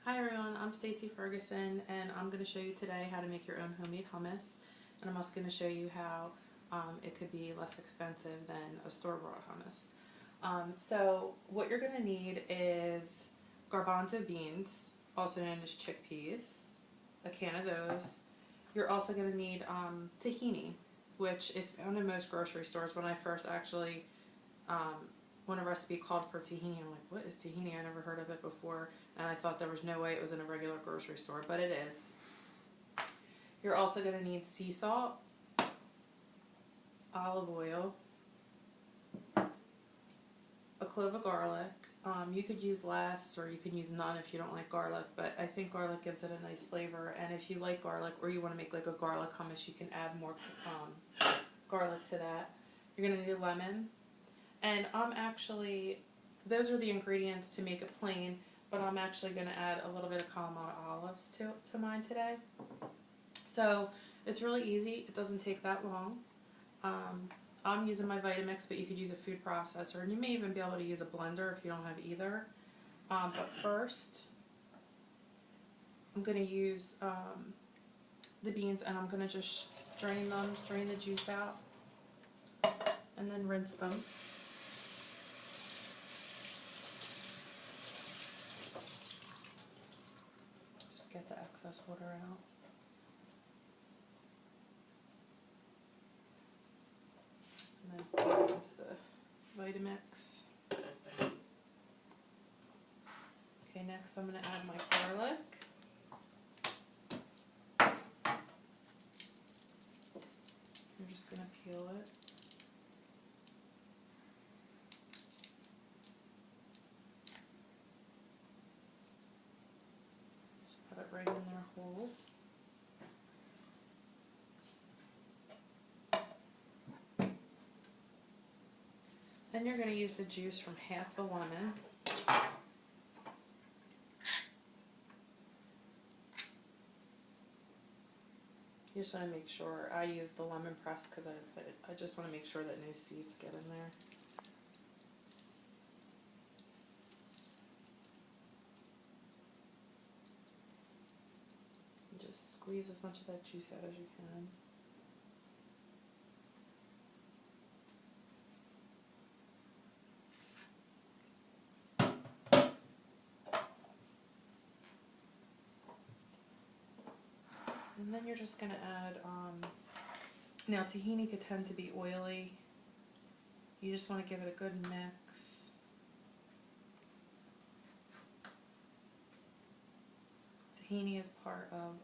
Hi everyone, I'm Stacy Ferguson and I'm going to show you today how to make your own homemade hummus, and I'm also going to show you how it could be less expensive than a store-bought hummus. So what you're going to need is garbanzo beans, also known as chickpeas, a can of those. You're also going to need tahini, which is found in most grocery stores. When I first actually when a recipe called for tahini, I'm like, what is tahini? I never heard of it before, and I thought there was no way it was in a regular grocery store, but it is. You're also going to need sea salt, olive oil, a clove of garlic. You could use less or you can use none if you don't like garlic, but I think garlic gives it a nice flavor, and if you like garlic or you want to make like a garlic hummus, you can add more garlic to that. You're going to need a lemon. And those are the ingredients to make it plain, but I'm actually going to add a little bit of Kalamata olives to mine today. So it's really easy. It doesn't take that long. I'm using my Vitamix, but you could use a food processor, and you may even be able to use a blender if you don't have either. But first, I'm going to use the beans, and I'm going to just drain the juice out, and then rinse them. Get the excess water out. And then put it into the Vitamix. Okay, next I'm going to add my garlic. I'm just going to peel it. Just put it right in there whole. Then you're going to use the juice from half the lemon. You just want to make sure. I use the lemon press because I just want to make sure that no seeds get in there. And just squeeze as much of that juice out as you can. And then you're just going to add, now tahini could tend to be oily. You just want to give it a good mix. Tahini is part of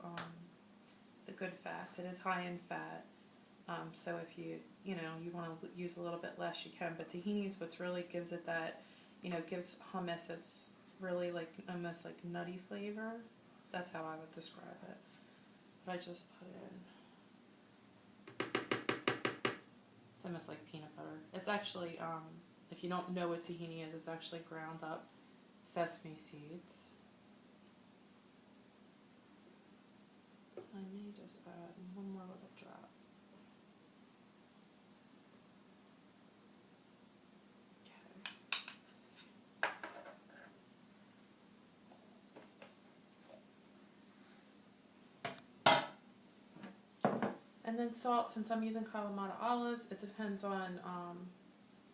the good fats. It is high in fat. So if you want to use a little bit less, you can. But tahini is what's really gives it that, gives hummus its really like almost like nutty flavor. That's how I would describe it. I just put in, it's almost like peanut butter. It's actually, if you don't know what tahini is, it's actually ground up sesame seeds. I may just add one more little drop. And then salt, since I'm using Kalamata olives, it depends on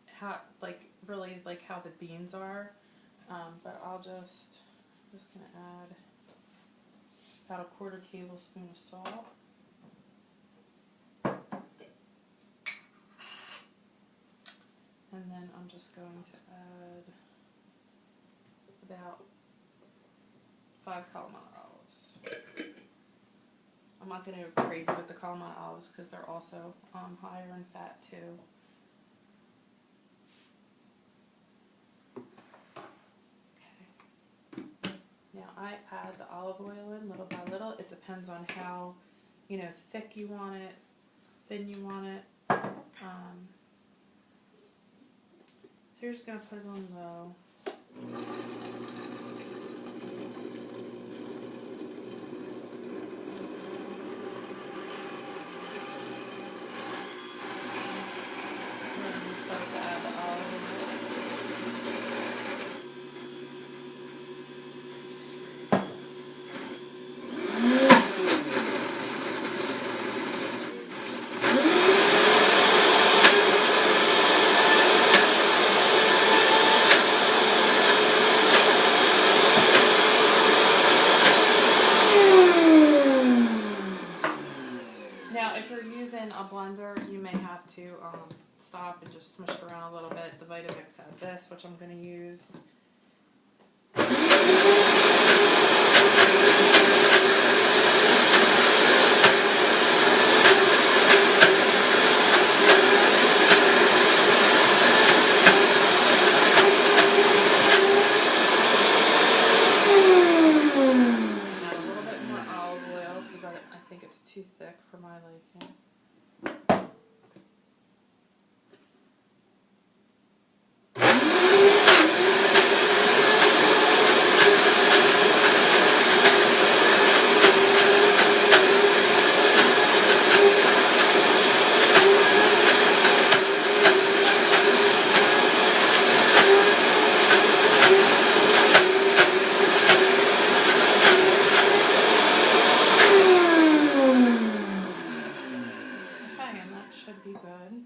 how, really how the beans are. But I'm just going to add about a 1/4 tablespoon of salt. And then I'm just going to add about 5 Kalamata olives. I'm not going to go crazy with the Kalamata olives because they're also higher in fat too. Okay. Now I add the olive oil in little by little. It depends on how, thick you want it, thin you want it. So you're just going to put it on low. Start to add the olive oil. in a blender, you may have to stop and just smush it around a little bit. The Vitamix has this, which I'm going to use. I think it's too thick for my liking. Should be good.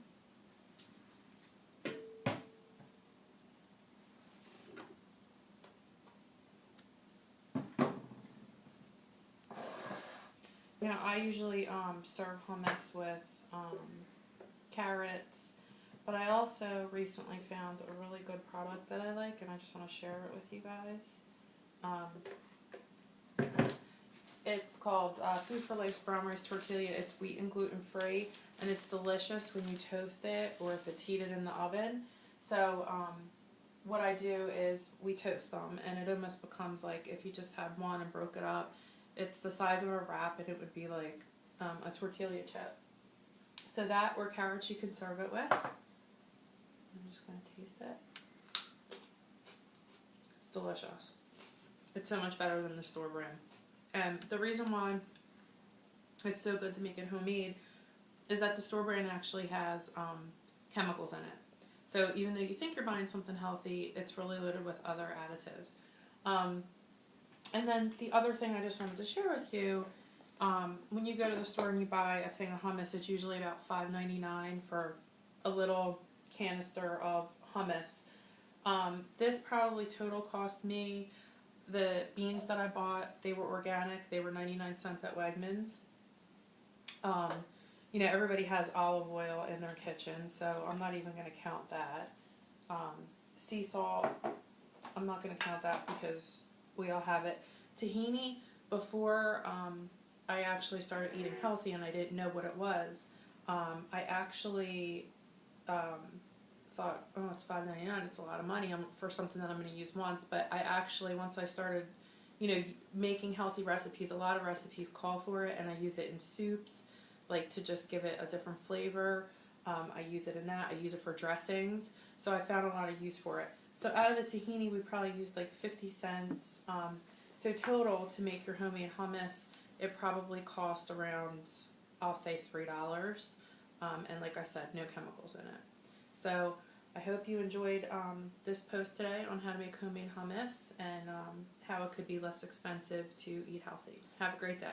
Now I usually serve hummus with carrots, but I also recently found a really good product that I like, and I just want to share it with you guys. It's called Food for Life's brown rice tortilla. It's wheat and gluten free, and it's delicious when you toast it or if it's heated in the oven. So what I do is we toast them, and it almost becomes like if you just had one and broke it up, it's the size of a wrap, and it would be like a tortilla chip. So that or carrots you can serve it with. I'm just going to taste it. It's delicious. It's so much better than the store brand. And the reason why it's so good to make it homemade is that the store brand actually has chemicals in it. So even though you think you're buying something healthy, it's really loaded with other additives. And then the other thing I just wanted to share with you, when you go to the store and you buy a thing of hummus, it's usually about $5.99 for a little canister of hummus. This probably total cost me, the beans that I bought, they were organic. They were 99 cents at Wegmans. You know, everybody has olive oil in their kitchen, so I'm not even going to count that. Sea salt, I'm not going to count that because we all have it. Tahini, before I actually started eating healthy and I didn't know what it was, I actually thought, oh, it's $5.99, it's a lot of money for something that I'm going to use once. But I actually, once I started, you know, making healthy recipes, a lot of recipes call for it, and I use it in soups, like to just give it a different flavor. I use it in that. I use it for dressings. So I found a lot of use for it. So out of the tahini, we probably used like 50 cents. So total, to make your homemade hummus, it probably cost around, I'll say $3. And like I said, no chemicals in it. So I hope you enjoyed this post today on how to make homemade hummus and how it could be less expensive to eat healthy. Have a great day.